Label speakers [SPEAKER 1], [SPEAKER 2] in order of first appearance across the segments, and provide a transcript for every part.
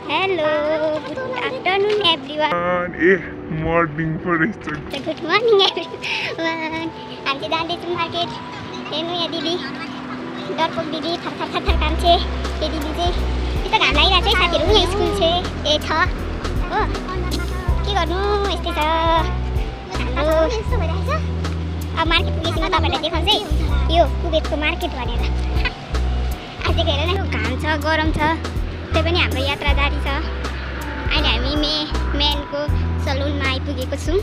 [SPEAKER 1] Hello, good afternoon everyone.
[SPEAKER 2] Morning forest.
[SPEAKER 1] Good morning everyone. हामी चाहिँ जाँदैछौँ मार्केट हेर्नु यहाँ दिदी डरपोक दिदी थर काम छ यो दिदी चाहिँ यस्तो घाम लागिरहेको छ साथीहरू यहाँ स्कुल छ छ हो के गर्नु यस्तै छ हाम्रो अब मार्केट पुगेपछि म तपाईँलाई देखाउँछु है यो कुबेतको मार्केट भनेर आज हेर न घाम छ गरम छ त्यही पनि हाम्रो यात्रा जारी छ अहिले हामी मेनको सलुनमा आइपुगेको छौँ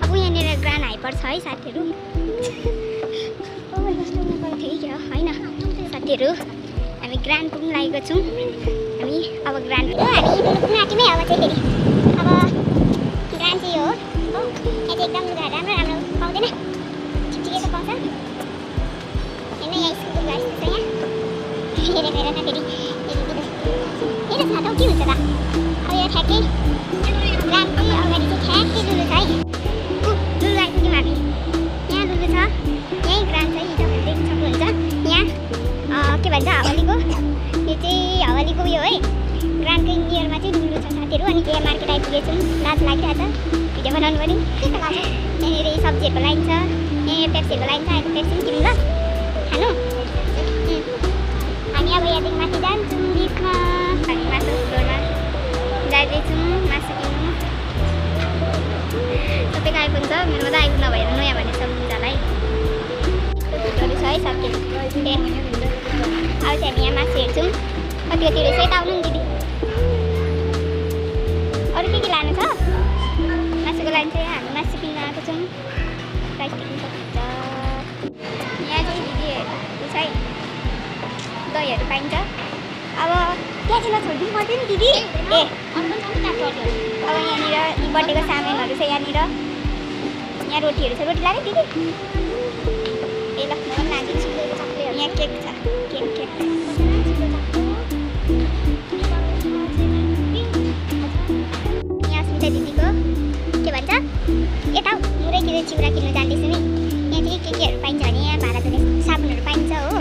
[SPEAKER 1] अब यहाँनिर ग्रान्ड हाइपर छ है साथीहरू होइन साथीहरू हामी ग्रान्ड पुग्नु लागेको छौँ हामी अब ग्रान्ड हामी पुग्नु आँट्यौँ अब चाहिँ फेरि अब ग्रान्ड चाहिँ हो यहाँ चाहिँ एकदम लुगा राम्रो राम्रो पाउँदैन ठिकै त पाउँछ होइन यहाँ स्कुलको लुगा यस्तो छ यहाँ हेरेर हेर न फेरि हेर थाहा के हुन्छ त अब यो ठ्याक्कै ग्रान्डको अगाडि चाहिँ ठ्याक्कै लुलु छ है लुलु आइपुग्यौँ हामी यहाँ लुलु छ यहीँ ग्रान्ड छ हिजो देख्न सक्नुहुन्छ यहाँ के भन्छ हावालीको यो चाहिँ हावालीको उयो है ग्रान्डकै नियरमा चाहिँ लुलु छ साथीहरू अनि यहाँ मार्केट आइपुगेछौँ लाज लागिरहेछ भिडियो बनाउनु पऱ्यो यहाँनिर सब्जीहरूको लाइन छ यहाँ पेप्सीहरूको लाइन छ अहिले पेप्सी पनि किन्नु ल खानु हामी अब यहाँदेखि माथि जान्छौँ लिफ्टमा हामी मासु फ्लोरमा जाँदैछौँ मासु किन्नु सबैको आइफोन छ मेरोमा त आइफोन नभएर नयाँ भने सक्नुहुन्छ होला है फुटहरू छ है साथीहरू अब चाहिँ हामी यहाँ मासु हेर्छौँ कति कति रहेछ यता आउनु नि दिदी अरू के लानु छ मासुको लाइन चाहिँ हामी मासु किन्न आएको छौँ प्राइस देख्नु सक्नुहुन्छ यहाँ चाहिँ दिदी छ है दहीहरू पाइन्छ अब त्यहाँ चाहिँ नछोडिदिनु पर्दैन नि दिदी अब यहाँनिर बर्थडेको सामानहरू छ यहाँनिर यहाँ रोटीहरू छ रोटी लाने दिदी ए ल म पनि लादिन्छु यहाँ केक छ केक यहाँ अस्मिता दिदीको के भन्छ यता मुरैतिर चिउरा किन्नु जाँदैछु नि यहाँ चाहिँ केहरू पाइन्छ भने यहाँ भाँडा धुने साबुनहरू पाइन्छ हो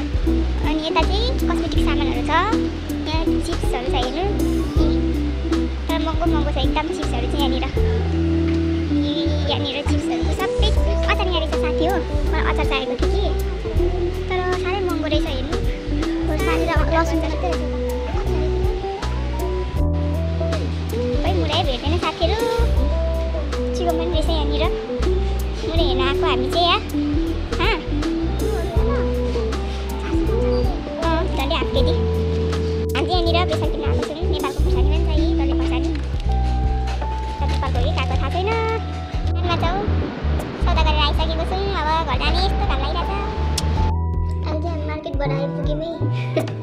[SPEAKER 1] अनि यता चाहिँ कस्मेटिक सामानहरू छ यहाँ चिप्सहरू छ हेर्नु तर महँगो छ एकदम चिप्सहरू चाहिँ यहाँनिर चिप्सहरूको सबै अचार यहाँ रहेछ साथी हो मलाई अचार चाहिएको थियो कि तर साह्रै महँगो रहेछ हेर्नु लसुन खै मुरै भेट्दैन साथीहरू चिकन पनि रहेछ यहाँनिर मुरै हेर्न आएको हामी चाहिँ यहाँ झन्डै हाफ केजी हामी यहाँनिर बेसन किन्न आएको छौँ नेपालको खुर्सानी पनि छ यी डल्ले खुर्सानी नेपालको कि गएको थाहा छैन नानमा छौँ सौदा गरेर आइसकेको छौँ अब घर जाने यस्तो घाम लागिरहेछ अहिले चाहिँ हामी मार्केटबाट आइपुग्यौँ है